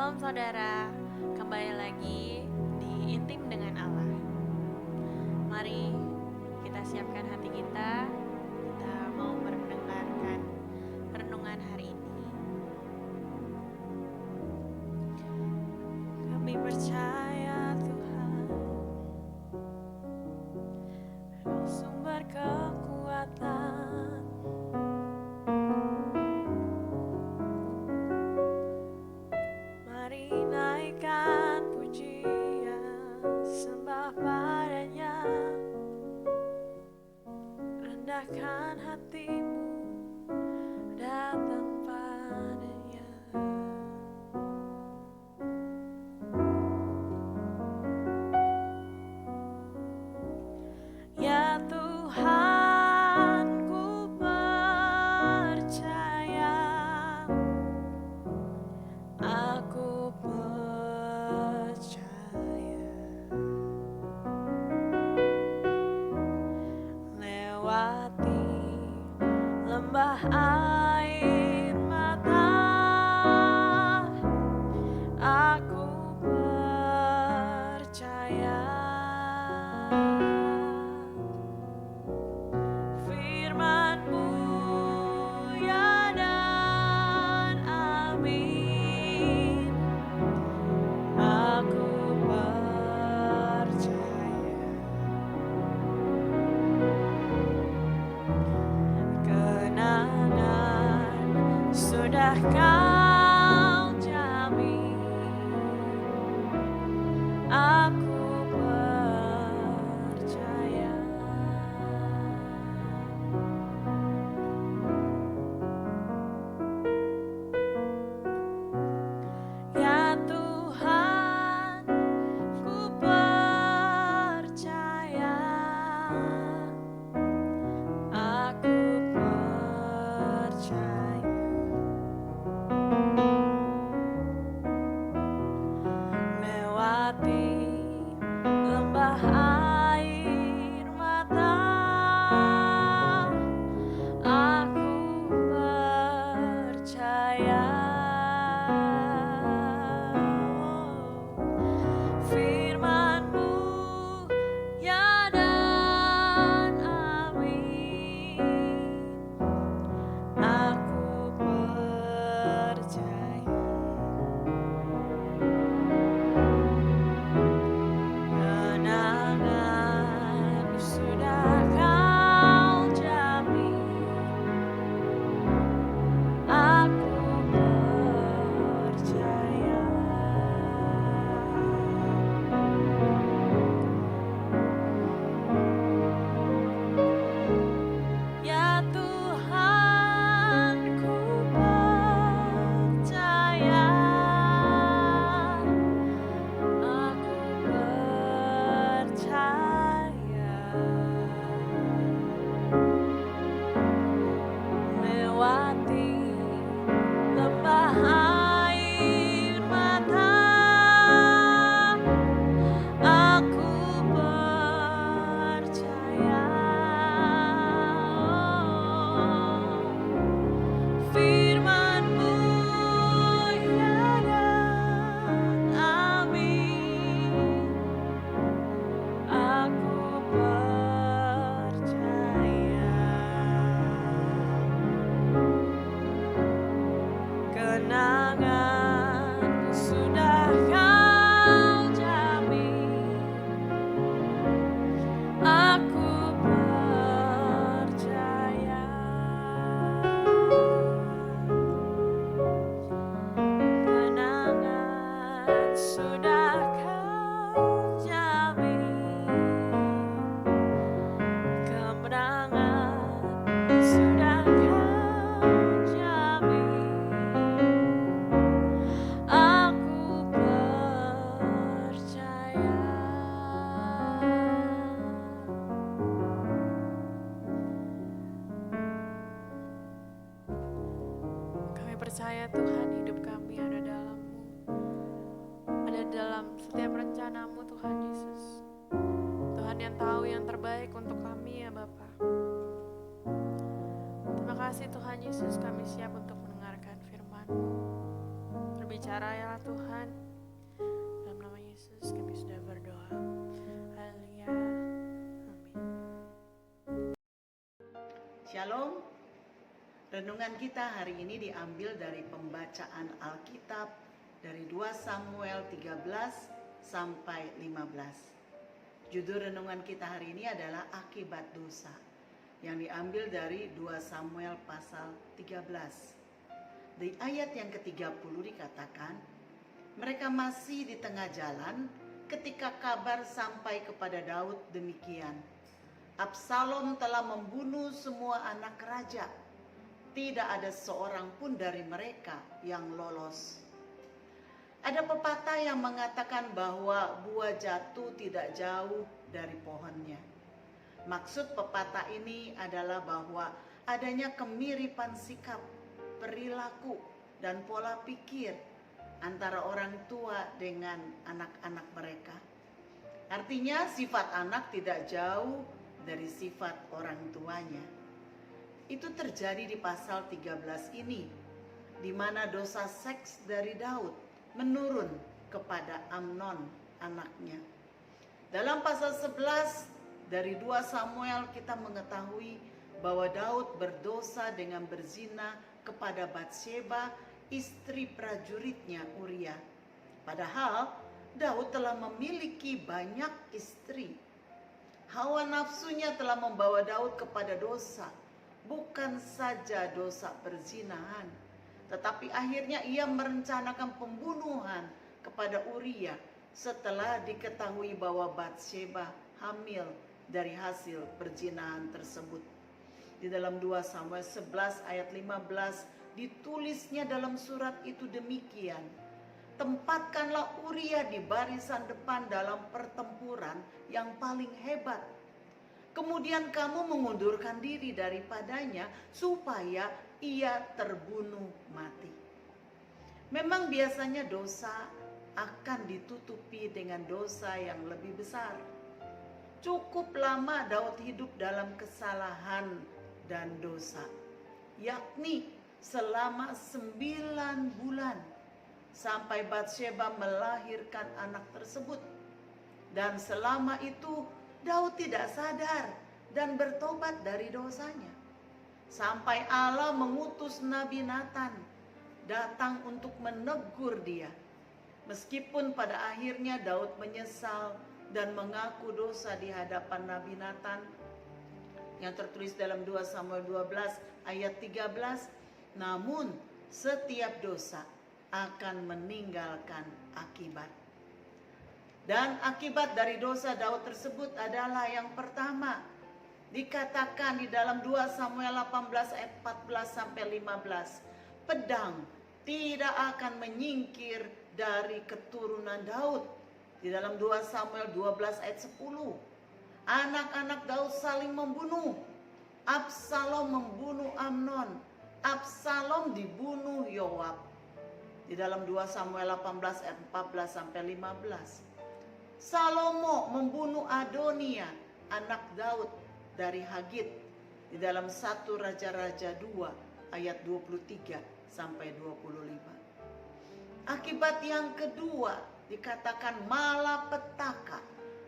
Shalom saudara, kembali lagi di Intim dengan Allah. Mari kita siapkan hati kita mau mendengarkan renungan hari ini. Kami percaya Tuhan, Engkau sumber kekuatan. Mari naikkan pujian, sembah padanya, rendahkan hatimu, datang padanya. Ya Tuhan, ku percaya, aku percaya. Lewati lembah air mata, aku percaya. Firman-Mu ya dan amin, aku percaya. Kenangan sudah Kau jamin, aku percaya. Ya Tuhan, ku percaya, aku percaya. Lewati lembah air mata, aku percaya. Firman-Mu ya dan amin, aku percaya. Kenangan sudah Kau jamin, aku percaya. Ya Tuhan, ku percaya, aku percaya. Lewati lembah air mata, aku percaya. Firman-Mu ya dan amin, aku percaya. Kenangan sudah Kau jamin, aku percaya. Kenangan sudah Kau jamin, kemenangan sudah Kau jamin, aku percaya. Kami percaya Tuhan, hidup kami ada dalam-Mu, ada dalam setiap rencana-Mu Tuhan Yesus. Tuhan yang tahu yang terbaik untuk kami ya Bapa. Terima kasih Tuhan Yesus, kami siap untuk mendengarkan firman-Mu. berbicara ya Tuhan. Dalam nama Yesus kami sudah berdoa. Haleluya. Amin. Shalom. Renungan kita hari ini diambil dari pembacaan Alkitab dari 2 Samuel 13 sampai 15. Judul renungan kita hari ini adalah akibat dosa, yang diambil dari 2 Samuel pasal 13. Di ayat yang ke-30 dikatakan, mereka masih di tengah jalan ketika kabar sampai kepada Daud demikian. Absalom telah membunuh semua anak raja. Tidak ada seorang pun dari mereka yang lolos. Ada pepatah yang mengatakan bahwa buah jatuh tidak jauh dari pohonnya. Maksud pepatah ini adalah bahwa adanya kemiripan sikap, perilaku, dan pola pikir antara orang tua dengan anak-anak mereka. Artinya sifat anak tidak jauh dari sifat orang tuanya. Itu terjadi di pasal 13 ini, di mana dosa seks dari Daud menurun kepada Amnon anaknya. Dalam pasal 11 dari 2 Samuel kita mengetahui bahwa Daud berdosa dengan berzina kepada Batsheba, istri prajuritnya Uria. Padahal Daud telah memiliki banyak istri. Hawa nafsunya telah membawa Daud kepada dosa. Bukan saja dosa perzinahan, tetapi akhirnya ia merencanakan pembunuhan kepada Uria setelah diketahui bahwa Batsheba hamil dari hasil perzinahan tersebut. Di dalam 2 Samuel 11 ayat 15 ditulisnya dalam surat itu demikian. Tempatkanlah Uria di barisan depan dalam pertempuran yang paling hebat. Kemudian kamu mengundurkan diri daripadanya supaya ia terbunuh mati. Memang biasanya dosa akan ditutupi dengan dosa yang lebih besar. Cukup lama Daud hidup dalam kesalahan dan dosa, yakni selama 9 bulan sampai Batsheba melahirkan anak tersebut. Dan selama itu Daud tidak sadar dan bertobat dari dosanya. Sampai Allah mengutus Nabi Nathan datang untuk menegur dia. Meskipun pada akhirnya Daud menyesal dan mengaku dosa di hadapan Nabi Nathan, yang tertulis dalam 2 Samuel 12 ayat 13, namun setiap dosa akan meninggalkan akibat. Dan akibat dari dosa Daud tersebut adalah yang pertama, dikatakan di dalam 2 Samuel 18 ayat 14 sampai 15, pedang tidak akan menyingkir dari keturunan Daud. Di dalam 2 Samuel 12 ayat 10, anak-anak Daud saling membunuh. Absalom membunuh Amnon, Absalom dibunuh Yoab. Di dalam 2 Samuel 18 ayat 14 sampai 15, Salomo membunuh Adonia, anak Daud dari Hagit. Di dalam 1 Raja-Raja 2 ayat 23 sampai 25. Akibat yang kedua dikatakan malapetaka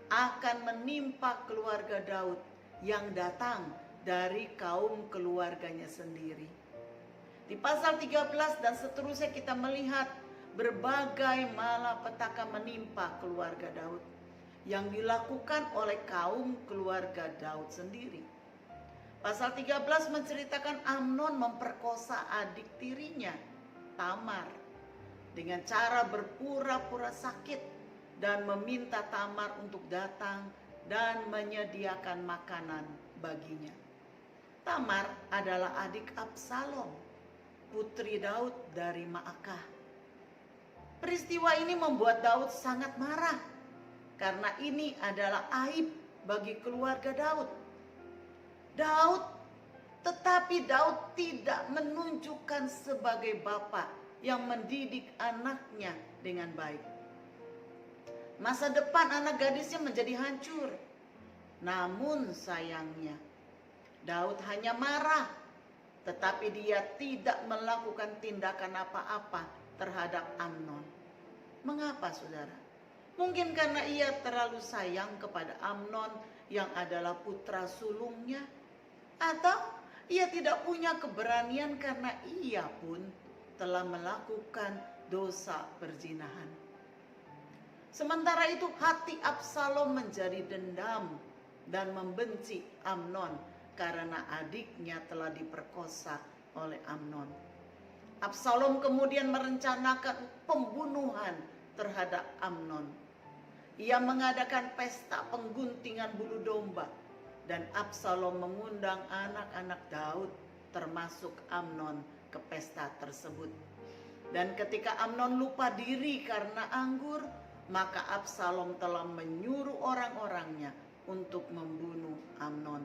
akan menimpa keluarga Daud yang datang dari kaum keluarganya sendiri. Di pasal 13 dan seterusnya kita melihat berbagai malapetaka menimpa keluarga Daud yang dilakukan oleh kaum keluarga Daud sendiri. Pasal 13 menceritakan Amnon memperkosa adik tirinya Tamar dengan cara berpura-pura sakit dan meminta Tamar untuk datang dan menyediakan makanan baginya. Tamar adalah adik Absalom, putri Daud dari Maakah. Peristiwa ini membuat Daud sangat marah karena ini adalah aib bagi keluarga Daud. Tetapi Daud tidak menunjukkan sebagai bapa yang mendidik anaknya dengan baik. Masa depan anak gadisnya menjadi hancur. Namun sayangnya Daud hanya marah, tetapi dia tidak melakukan tindakan apa-apa terhadap Amnon. Mengapa saudara? Mungkin karena ia terlalu sayang kepada Amnon yang adalah putra sulungnya, atau ia tidak punya keberanian karena ia pun telah melakukan dosa perzinahan. Sementara itu hati Absalom menjadi dendam dan membenci Amnon karena adiknya telah diperkosa oleh Amnon. Absalom kemudian merencanakan pembunuhan terhadap Amnon. Ia mengadakan pesta pengguntingan bulu domba dan Absalom mengundang anak-anak Daud termasuk Amnon ke pesta tersebut. Dan ketika Amnon lupa diri karena anggur, maka Absalom telah menyuruh orang-orangnya untuk membunuh Amnon.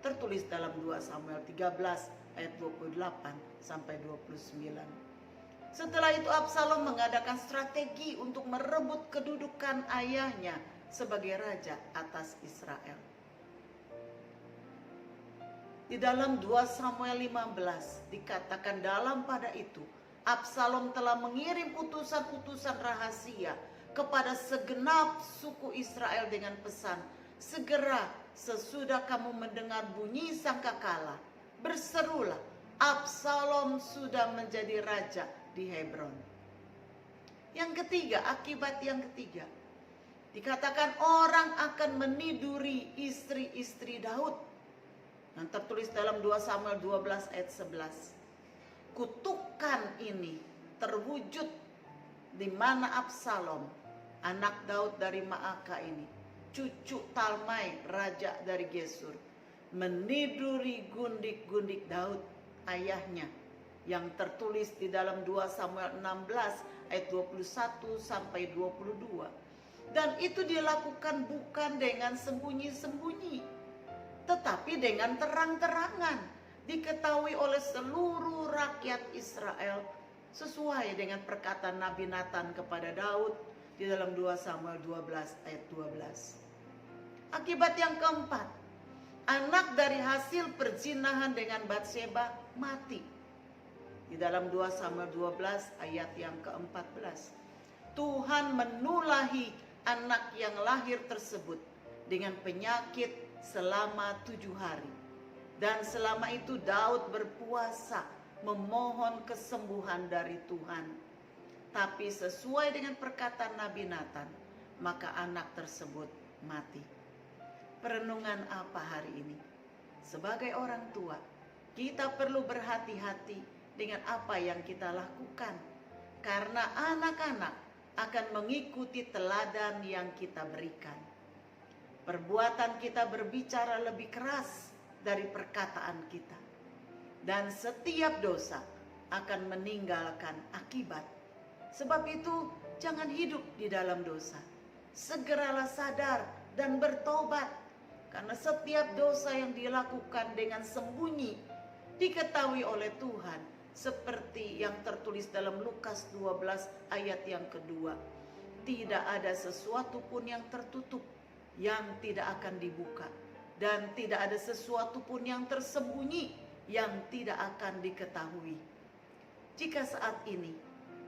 Tertulis dalam 2 Samuel 13 ayat 28 sampai 29. Setelah itu Absalom mengadakan strategi untuk merebut kedudukan ayahnya sebagai raja atas Israel. Di dalam 2 Samuel 15 dikatakan dalam pada itu Absalom telah mengirim utusan-utusan rahasia kepada segenap suku Israel dengan pesan, segera sesudah kamu mendengar bunyi sangkakala, berserulah, Absalom sudah menjadi raja di Hebron. Yang ketiga, akibat yang ketiga, dikatakan orang akan meniduri istri-istri Daud. Yang tertulis dalam 2 Samuel 12 ayat 11. Kutukan ini terwujud di mana Absalom, anak Daud dari Maaka ini, cucu Talmai, raja dari Gesur, meniduri gundik-gundik Daud, ayahnya, yang tertulis di dalam 2 Samuel 16 ayat 21 sampai 22. Dan itu dilakukan bukan dengan sembunyi-sembunyi, tetapi dengan terang-terangan, diketahui oleh seluruh rakyat Israel sesuai dengan perkataan Nabi Nathan kepada Daud di dalam 2 Samuel 12 ayat 12. Akibat yang keempat, anak dari hasil perzinahan dengan Batseba mati. Di dalam 2 Samuel 12 ayat yang ke-14. Tuhan menulahi anak yang lahir tersebut dengan penyakit selama 7 hari. Dan selama itu Daud berpuasa memohon kesembuhan dari Tuhan. Tapi sesuai dengan perkataan Nabi Nathan, maka anak tersebut mati. Perenungan apa hari ini? Sebagai orang tua, kita perlu berhati-hati dengan apa yang kita lakukan. Karena anak-anak akan mengikuti teladan yang kita berikan. Perbuatan kita berbicara lebih keras dari perkataan kita. Dan setiap dosa akan meninggalkan akibat. Sebab itu jangan hidup di dalam dosa. Segeralah sadar dan bertobat. Karena setiap dosa yang dilakukan dengan sembunyi diketahui oleh Tuhan. Seperti yang tertulis dalam Lukas 12 ayat yang kedua. Tidak ada sesuatu pun yang tertutup yang tidak akan dibuka. Dan tidak ada sesuatu pun yang tersembunyi yang tidak akan diketahui. Jika saat ini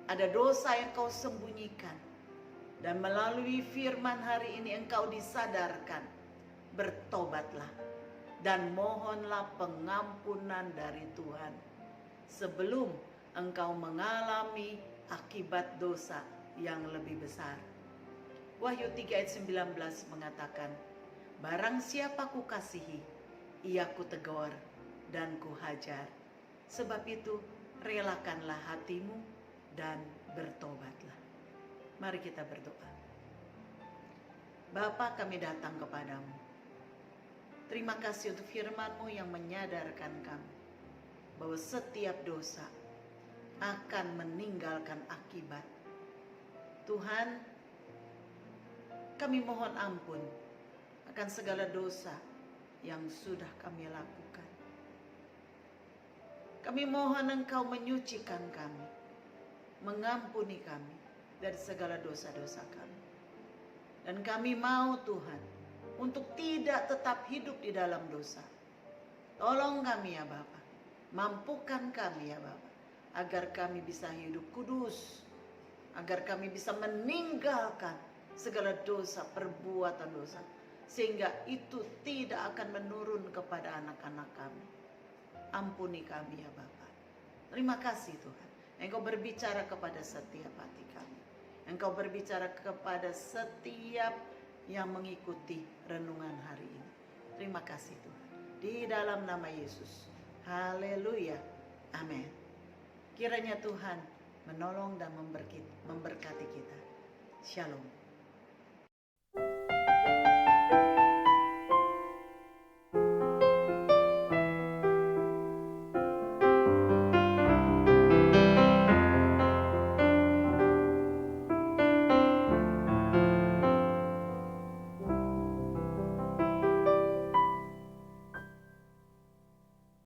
ada dosa yang kau sembunyikan, dan melalui firman hari ini engkau disadarkan, bertobatlah dan mohonlah pengampunan dari Tuhan sebelum engkau mengalami akibat dosa yang lebih besar. Wahyu 3 ayat 19 mengatakan, barang siapa ku kasihi, ia ku tegur dan ku hajar. Sebab itu relakanlah hatimu dan bertobatlah. Mari kita berdoa. Bapa, kami datang kepadamu. Terima kasih untuk firman-Mu yang menyadarkan kami bahwa setiap dosa akan meninggalkan akibat. Tuhan, kami mohon ampun akan segala dosa yang sudah kami lakukan. Kami mohon Engkau menyucikan kami, mengampuni kami dari segala dosa-dosa kami. Dan kami mau Tuhan untuk tidak tetap hidup di dalam dosa. Tolong kami ya Bapa, mampukan kami ya Bapa, agar kami bisa hidup kudus, agar kami bisa meninggalkan segala dosa, perbuatan dosa, sehingga itu tidak akan menurun kepada anak-anak kami. Ampuni kami ya Bapa. Terima kasih Tuhan, Engkau berbicara kepada setiap hati kami. Engkau berbicara kepada setiap yang mengikuti renungan hari ini. Terima kasih Tuhan, di dalam nama Yesus. Haleluya, amin. Kiranya Tuhan menolong dan memberkati kita. Shalom.